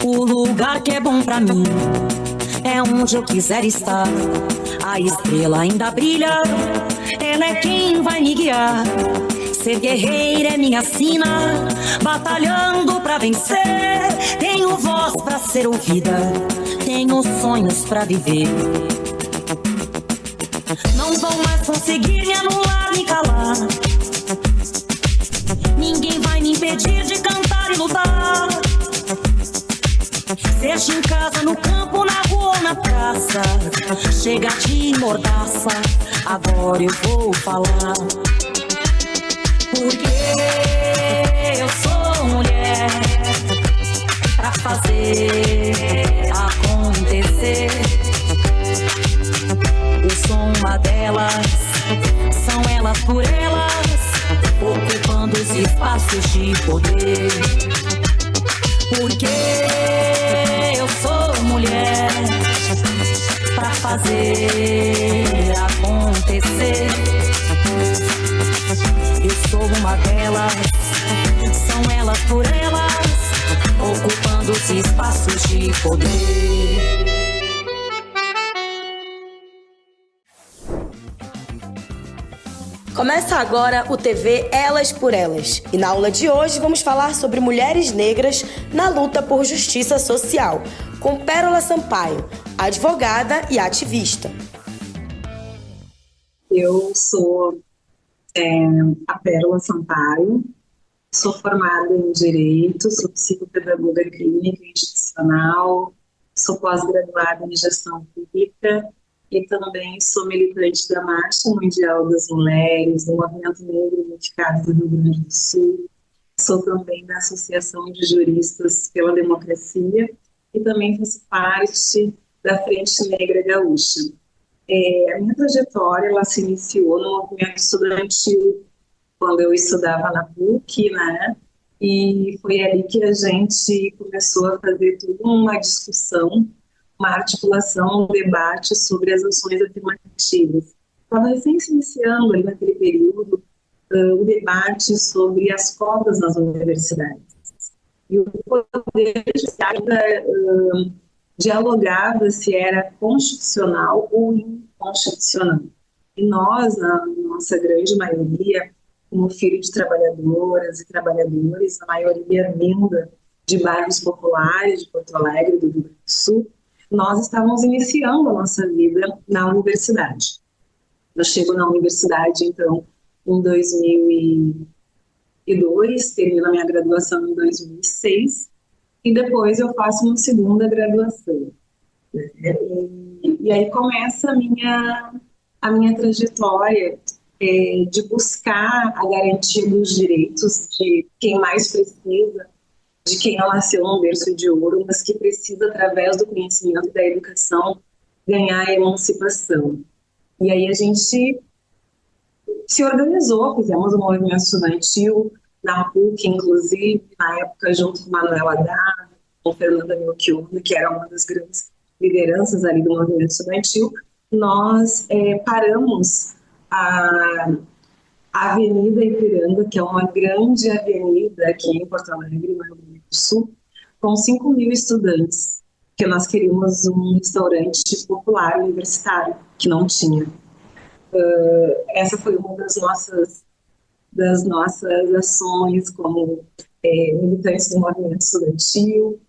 O lugar que é bom pra mim é onde eu quiser estar. A estrela ainda brilha, ela é quem vai me guiar. Ser guerreira é minha sina, batalhando pra vencer. Tenho voz pra ser ouvida, tenho sonhos pra viver. Não vão mais conseguir me anular, me calar. Ninguém vai me impedir de cantar e lutar. Seja em casa, no campo, na rua ou na praça, chega de mordaça, agora eu vou falar. Porque eu sou mulher pra fazer acontecer. Eu sou uma delas, são elas por elas, ocupando os espaços de poder. Porque eu sou mulher pra fazer acontecer. Eu sou uma delas, são elas por elas, ocupando os espaços de poder. Começa agora o TV Elas por Elas. E na aula de hoje vamos falar sobre mulheres negras na luta por justiça social, com Pérola Sampaio, advogada e ativista. Eu sou a Pérola Sampaio, sou formada em Direito, sou psicopedagoga clínica e institucional, sou pós-graduada em Gestão Pública e também sou militante da Marcha Mundial das Mulheres, do Movimento Negro Unificado do Rio Grande do Sul. Sou também da Associação de Juristas pela Democracia e também faço parte da Frente Negra Gaúcha. A minha trajetória ela se iniciou no movimento estudantil, quando eu estudava na PUC, né? E foi ali que a gente começou a fazer toda uma discussão, uma articulação, um debate sobre as ações afirmativas. Estava recém se iniciando ali naquele período o debate sobre as cotas nas universidades. E o poder judiciário ainda dialogava se era constitucional ou inconstitucional. E nós, a nossa grande maioria, como filho de trabalhadoras e trabalhadores, a maioria vinda de bairros populares de Porto Alegre, do Rio Grande do Sul, nós estávamos iniciando a nossa vida na universidade. Eu chego na universidade, então, em 2002, termino a minha graduação em 2006, e depois eu faço uma segunda graduação. E aí começa a minha trajetória de buscar a garantia dos direitos de quem mais precisa, de quem não nasceu num berço de ouro, mas que precisa, através do conhecimento e da educação, ganhar a emancipação. E aí a gente se organizou, fizemos um movimento estudantil na PUC, inclusive, na época, junto com Manuela Dávila, com Fernanda Melchiona, que era uma das grandes lideranças ali do movimento estudantil. Nós paramos a Avenida Ipiranga, que é uma grande avenida aqui em Porto Alegre, no Rio Grande do Sul, com 5.000 estudantes, porque nós queríamos um restaurante popular universitário, que não tinha. Essa foi uma das nossas ações como militantes do movimento estudantil.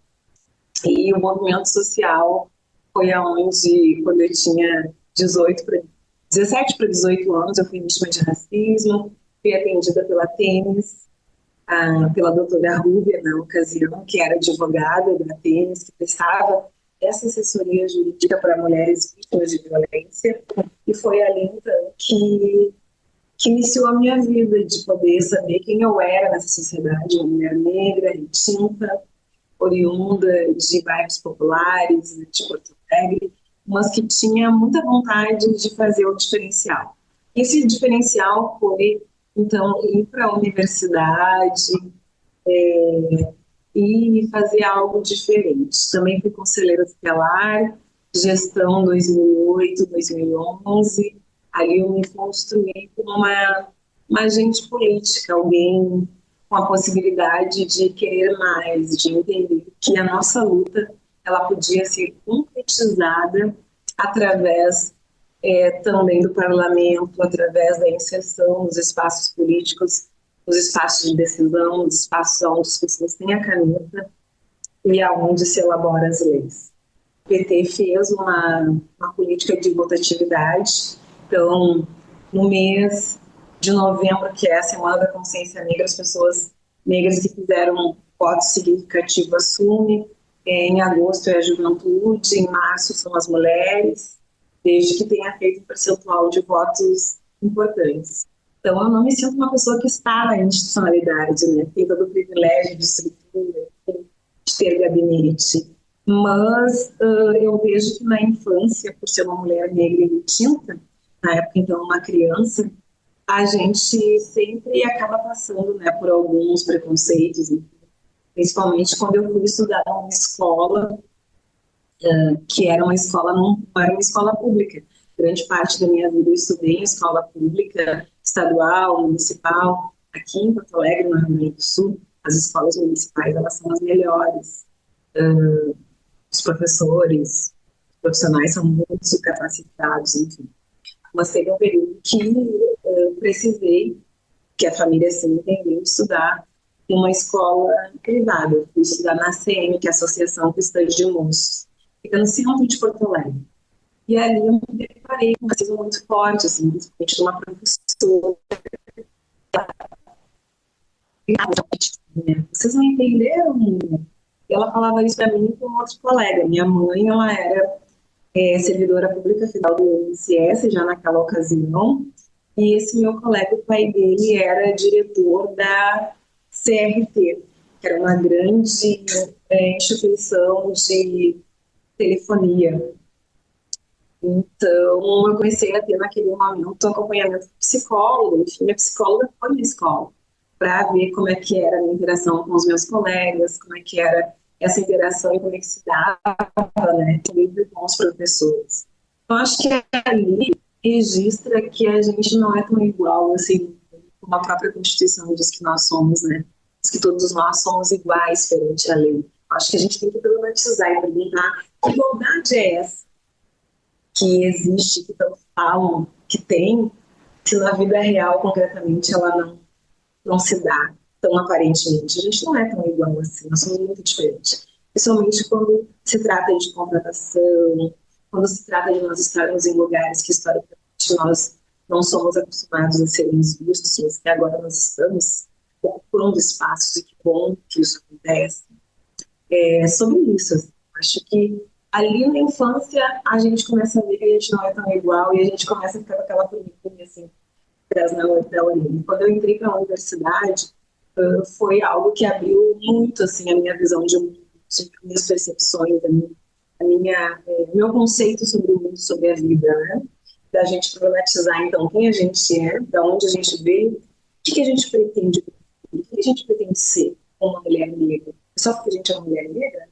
E o movimento social foi aonde, quando eu tinha 17 para 18 anos, eu fui vítima de racismo, fui atendida pela Tênis, pela doutora Rúbia, na ocasião, que era advogada da Tênis, que prestava essa assessoria jurídica para mulheres vítimas de violência, e foi ali, então, que iniciou a minha vida, de poder saber quem eu era nessa sociedade, uma mulher negra, retinta, oriunda de bairros populares, de Porto Alegre, mas que tinha muita vontade de fazer o diferencial. Esse diferencial foi, então, ir para a universidade e fazer algo diferente. Também fui conselheira tutelar, gestão 2008, 2011, Ali eu me construí como uma agente política, alguém com a possibilidade de querer mais, de entender que a nossa luta ela podia ser concretizada através também do parlamento, através da inserção nos espaços políticos, nos espaços de decisão, nos espaços onde as pessoas têm a caneta e aonde se elaboram as leis. O PT fez uma política de rotatividade, então, no mês de novembro, que é a Semana da Consciência Negra, as pessoas negras que fizeram um voto significativo assumem, em agosto é a juventude, em março são as mulheres, desde que tenha feito um percentual de votos importantes. Então, eu não me sinto uma pessoa que está na institucionalidade, né? Tem todo o privilégio de estrutura, de ter gabinete. Mas eu vejo que na infância, por ser uma mulher negra e retinta, na época, então, uma criança, a gente sempre acaba passando, né, por alguns preconceitos, principalmente quando eu fui estudar numa escola que era uma escola, não era uma escola pública. Grande parte da minha vida eu estudei em escola pública, estadual, municipal. Aqui em Porto Alegre, no Rio Grande do Sul, as escolas municipais, elas são as melhores. Os professores, os profissionais são muito capacitados, enfim. Mas teve um período que precisei, que a família assim entendeu, estudar em uma escola privada. Eu fui estudar na ACM, que é a Associação Cristã de Moços, fica no centro de Porto Alegre. E ali eu me deparei com um racismo muito forte, assim, principalmente de uma professora. Vocês não entenderam? E ela falava isso para mim com outro colega. Minha mãe, ela era servidora pública federal do INSS, já naquela ocasião, e esse meu colega, o pai dele, era diretor da CRT, que era uma grande instituição de telefonia. Então, eu comecei a ter naquele momento acompanhamento de psicólogo, enfim, minha psicóloga foi na escola, para ver como é que era a minha interação com os meus colegas, como é que era essa interação e como é que se dava, né, com os professores. Eu acho que ali registra que a gente não é tão igual, assim, como a própria Constituição diz que nós somos, né, diz que todos nós somos iguais perante a lei. Acho que a gente tem que problematizar e perguntar que igualdade é essa que existe, que tanto falam, que tem, se na vida real, concretamente, ela não se dá tão aparentemente. A gente não é tão igual assim, nós somos muito diferentes. Principalmente quando se trata de contratação, quando se trata de nós estarmos em lugares que historicamente nós não somos acostumados a sermos vistos, mas que agora nós estamos ocupando espaços, e que bom que isso acontece. Sobre isso, assim, acho que ali na infância a gente começa a ver que a gente não é tão igual e a gente começa a ficar com aquela formiguinha assim, atrás da orelha. Quando eu entrei para a universidade, foi algo que abriu muito assim a minha visão de mundo, sobre as minhas percepções, meu conceito sobre o mundo, sobre a vida, né? Da gente problematizar então quem a gente é, da onde a gente veio, o que a gente pretende, o que a gente pretende ser como uma mulher negra. Só porque a gente é uma mulher negra?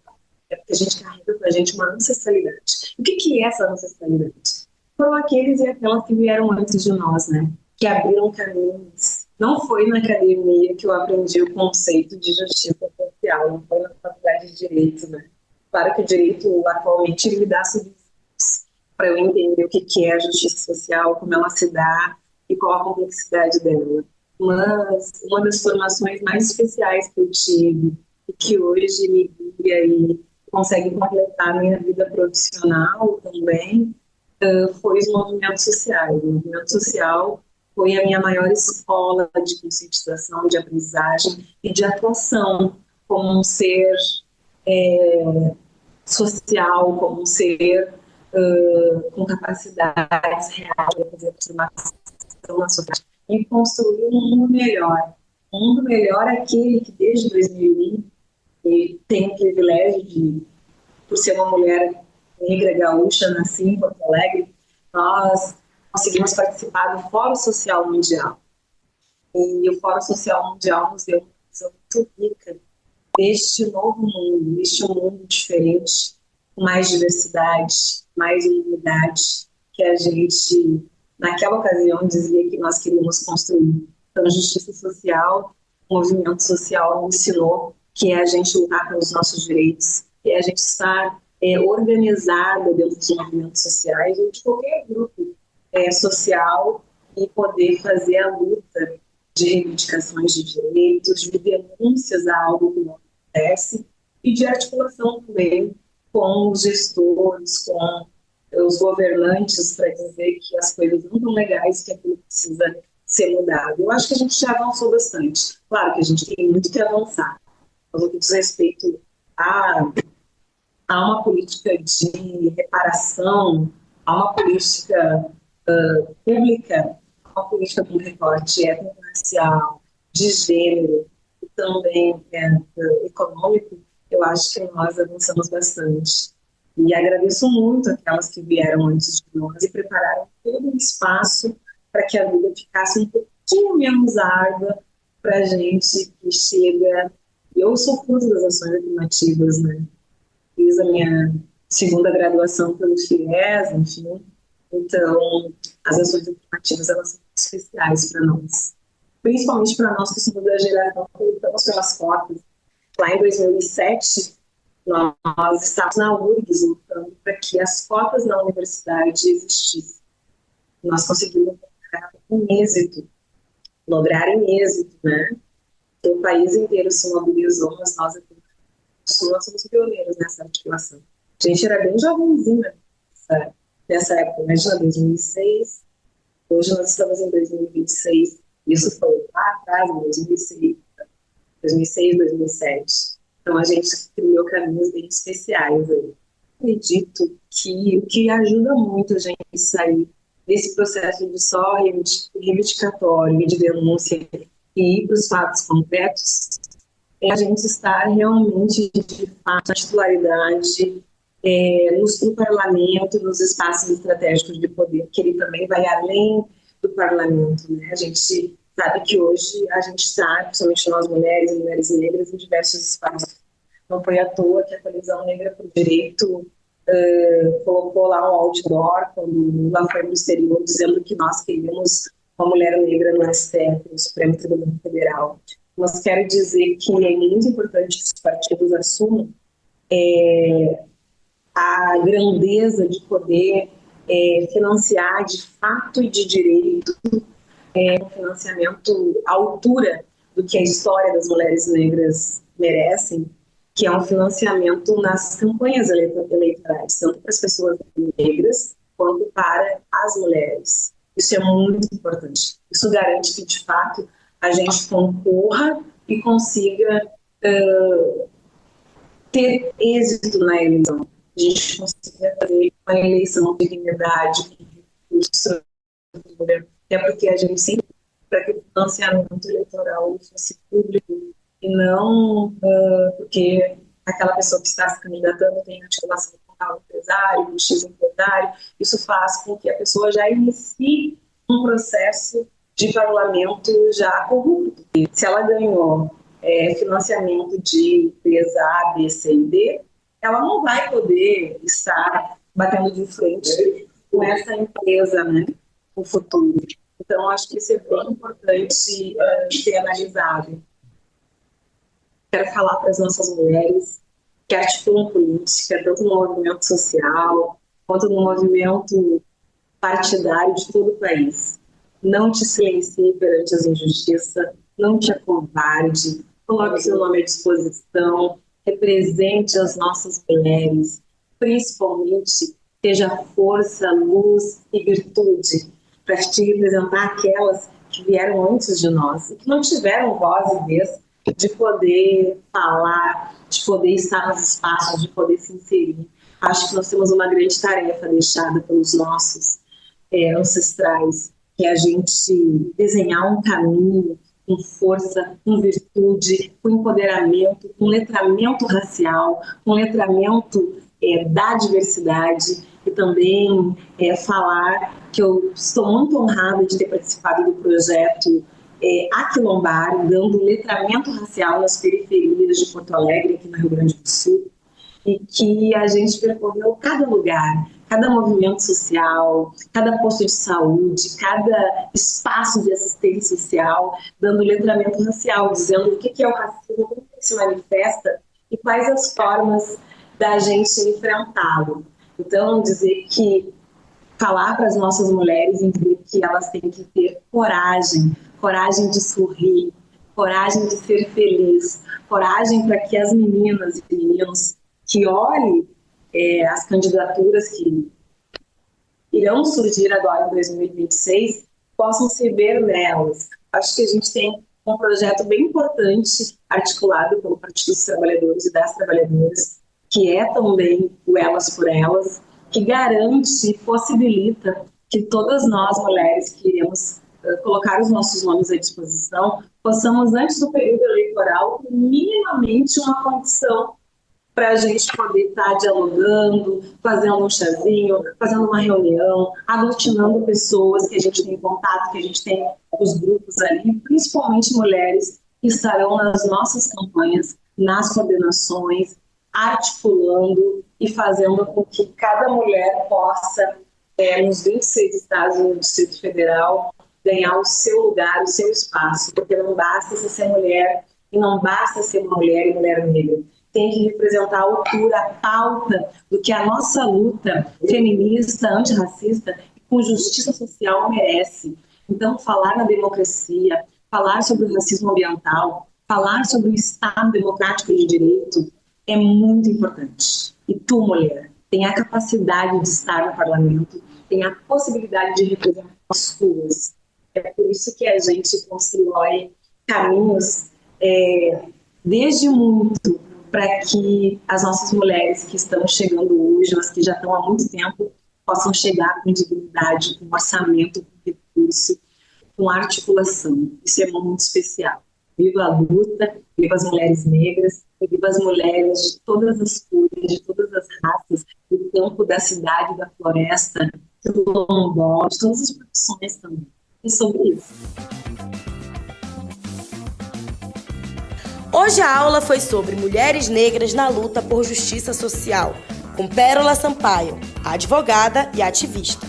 É porque a gente carrega com a gente uma ancestralidade. O que é essa ancestralidade? Foram aqueles e aquelas que vieram antes de nós, né? Que abriram caminhos. Não foi na academia que eu aprendi o conceito de justiça social, não foi na faculdade de Direito, né? Claro que o direito, atualmente, ele me dá subsídios para eu entender o que é a justiça social, como ela se dá e qual a complexidade dela. Mas uma das formações mais especiais que eu tive e que hoje me guia e consegue completar a minha vida profissional também, foi os movimentos sociais. O movimento social foi a minha maior escola de conscientização, de aprendizagem e de atuação como um ser social, como um ser com capacidades reais de fazer transformação na sociedade e construir um mundo melhor. Um mundo melhor é aquele que desde 2001 e tenho o privilégio de, por ser uma mulher negra gaúcha, nasci em Porto Alegre, nós conseguimos participar do Fórum Social Mundial. E o Fórum Social Mundial nos deu uma visão muito rica deste novo mundo, deste mundo diferente, com mais diversidade, mais unidade, que a gente naquela ocasião, dizia que nós queríamos construir. Então, justiça social, o movimento social nos ensinou que é a gente lutar pelos nossos direitos, que é a gente estar organizada dentro dos movimentos sociais ou de qualquer grupo social e poder fazer a luta de reivindicações de direitos, de denúncias a algo que não acontece e de articulação também com os gestores, com os governantes para dizer que as coisas não estão legais, que aquilo precisa ser mudado. Eu acho que a gente já avançou bastante. Claro que a gente tem muito que avançar. Mas no que diz respeito a uma política de reparação, a uma política pública, uma política com recorte étnico-racial, de gênero e também econômico, eu acho que nós avançamos bastante. E agradeço muito aquelas que vieram antes de nós e prepararam todo o espaço para que a vida ficasse um pouquinho menos árdua para a gente que chega. Eu sou fruto das ações afirmativas, né? Fiz a minha segunda graduação pelo FIES, enfim. Então, as ações afirmativas, elas são especiais para nós. Principalmente para nós que somos da geração que lutamos pelas cotas. Lá em 2007, nós estávamos na URGS lutando para que as cotas na universidade existissem. Nós conseguimos lograr em êxito, né? O país inteiro se mobilizou, mas nós aqui no somos pioneiros nessa articulação. A gente era bem jovenzinha nessa época, imagina, 2006, hoje nós estamos em 2026, isso foi lá atrás, em 2006, 2007. Então a gente criou caminhos bem especiais aí. Acredito que o que ajuda muito a gente a sair desse processo de só reivindicatório e de denúncia e ir para os fatos concretos é a gente estar realmente, de fato, na titularidade no parlamento, nos espaços estratégicos de poder, que ele também vai além do parlamento, né? A gente sabe que hoje a gente está, principalmente nós mulheres e mulheres negras, em diversos espaços. Não foi à toa que a Coalizão Negra para o Direito colocou lá um outdoor, quando Lula foi para o exterior, dizendo que nós queríamos uma mulher negra no STF, no Supremo Tribunal Federal. Mas quero dizer que é muito importante que os partidos assumam a grandeza de poder financiar de fato e de direito um financiamento à altura do que a história das mulheres negras merecem, que é um financiamento nas campanhas eleitorais, tanto para as pessoas negras quanto para as mulheres. Isso é muito importante. Isso garante que, de fato, a gente concorra e consiga ter êxito na eleição. A gente consiga fazer uma eleição de dignidade, até porque a gente sempre para que o financiamento eleitoral fosse público e não porque aquela pessoa que está se candidatando tem articulação com o empresário, o X empresário. Isso faz com que a pessoa já inicie um processo de parlamento já corrupto. Se ela ganhou financiamento de empresa A, B, C e D, ela não vai poder estar batendo de frente com essa empresa, né, no futuro. Então, acho que isso é bem importante ser analisado. Quero falar para as nossas mulheres que articulam política, tanto no movimento social, quanto no movimento partidário de todo o país. Não te silencie perante as injustiças, não te acovarde, coloque seu nome à disposição, represente as nossas mulheres, principalmente seja força, luz e virtude para te representar aquelas que vieram antes de nós e que não tiveram voz e vez de poder falar, de poder estar nos espaços, de poder se inserir. Acho que nós temos uma grande tarefa deixada pelos nossos ancestrais, que é a gente desenhar um caminho com força, com virtude, com empoderamento, com letramento racial, com letramento da diversidade e também falar que eu estou muito honrada de ter participado do projeto Aquilombar, dando letramento racial nas periferias de Porto Alegre, aqui no Rio Grande do Sul, e que a gente percorreu cada lugar, cada movimento social, cada posto de saúde, cada espaço de assistência social, dando letramento racial, dizendo o que é o racismo, como ele se manifesta e quais as formas da gente enfrentá-lo. Então, dizer que falar para as nossas mulheres, dizer que elas têm que ter coragem, coragem de sorrir, coragem de ser feliz, coragem para que as meninas e meninos que olhem as candidaturas que irão surgir agora em 2026 possam se ver nelas. Acho que a gente tem um projeto bem importante articulado pelo Partido dos Trabalhadores e das Trabalhadoras, que é também o Elas por Elas, que garante e possibilita que todas nós, mulheres, que iremos colocar os nossos nomes à disposição, possamos, antes do período eleitoral, minimamente uma condição para a gente poder estar dialogando, fazendo um chazinho, fazendo uma reunião, aglutinando pessoas que a gente tem contato, que a gente tem os grupos ali, principalmente mulheres que estarão nas nossas campanhas, nas coordenações, articulando e fazendo com que cada mulher possa, nos 26 estados do Distrito Federal, ganhar o seu lugar, o seu espaço, porque não basta ser mulher e não basta ser uma mulher e mulher negra. Tem que representar a altura, a pauta do que a nossa luta feminista, antirracista e com justiça social merece. Então, falar na democracia, falar sobre o racismo ambiental, falar sobre o Estado democrático de direito é muito importante. E tu, mulher, tem a capacidade de estar no parlamento, tem a possibilidade de representar as tuas. É por isso que a gente constrói caminhos desde muito para que as nossas mulheres que estão chegando hoje, as que já estão há muito tempo, possam chegar com dignidade, com orçamento, com recurso, com articulação. Isso é muito especial. Viva a luta, viva as mulheres negras, e viva as mulheres de todas as cores, de todas as raças, do campo, da cidade, da floresta, do quilombo, de todas as profissões também. E sobre isso. Hoje a aula foi sobre mulheres negras na luta por justiça social, com Pérola Sampaio, advogada e ativista.